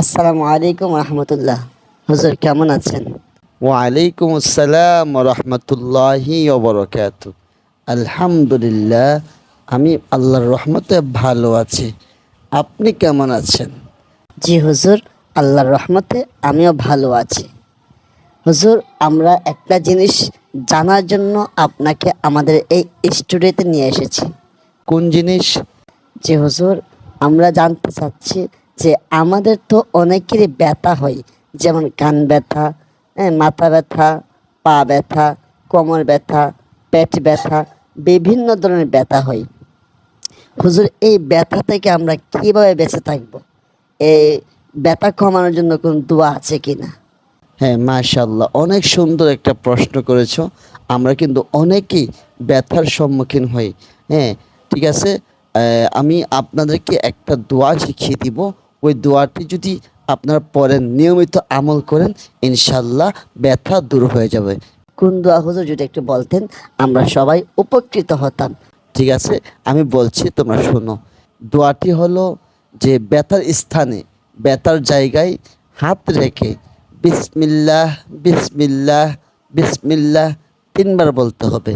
আসসালামু আলাইকুম রহমতুল্লাহ। হুজুর কেমন আছেন? ওয়ালাইকুম আসসালাম রহমতুল্লাহি ওবরকাতু। আলহামদুলিল্লাহ, আমি আল্লাহর রহমতে ভালো আছি। আপনি কেমন আছেন? জি হুজুর, আল্লাহর রহমতে আমিও ভালো আছি। হুজুর, আমরা একটা জিনিস জানার জন্য আপনাকে আমাদের এই স্টুডিওতে নিয়ে এসেছি। কোন জিনিস? জি হুজুর, আমরা জানতে চাচ্ছি যে আমাদের তো অনেকেরই ব্যথা হয়, যেমন কান ব্যথা, মাথা ব্যথা, পা ব্যথা, কোমর ব্যথা, পেট ব্যথা, বিভিন্ন ধরনের ব্যথা হয়। হুজুর, এই ব্যথা থেকে আমরা কিভাবে বেঁচে থাকবো? এই ব্যথা কমানোর জন্য কোন দোয়া আছে কিনা? হ্যাঁ, মাশাআল্লাহ, অনেক সুন্দর একটা প্রশ্ন করেছো। আমরা কিন্তু অনেকেই ব্যথার সম্মুখীন হই। হ্যাঁ, ঠিক আছে। আমি আপনাদেরকে একটা দোয়া শিখিয়ে দিব। ওই দোয়াটি যদি আপনারা পড়েন, নিয়মিত আমল করেন, ইনশাল্লাহ ব্যথা দূর হয়ে যাবে। কোন দোয়া হুজুর, যদি একটু বলতেন আমরা সবাই উপকৃত হতাম। ঠিক আছে, আমি বলছি, তোমরা শোনো। দোয়াটি হলো যে ব্যথার স্থানে, ব্যথার জায়গায় হাত রেখে বিসমিল্লাহ বিসমিল্লাহ বিসমিল্লাহ তিনবার বলতে হবে।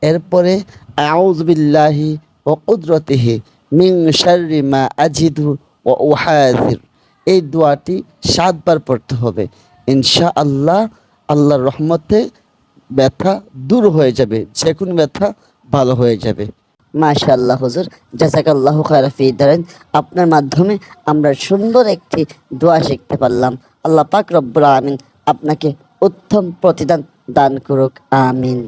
এরপরে আউযু বিল্লাহি ওয়া কুদরতিহি মিন শাররি মা আজিদু ওয়া উহাযির, এই দোয়াটি 7 বার পড়তে হবে। ইনশাআল্লাহ আল্লাহর রহমতে ব্যথা দূর হয়ে যাবে, যে কোনো ব্যথা ভালো হয়ে যাবে। মাশাআল্লাহ হুজুর, জাযাকাল্লাহু খায়রা ফি দারাইন। আপনার মাধ্যমে আমরা সুন্দর একটি দোয়া শিখতে পারলাম। আল্লাহ পাক রব্বুল আমিন আপনাকে উত্তম প্রতিদান দান করুক, আমিন।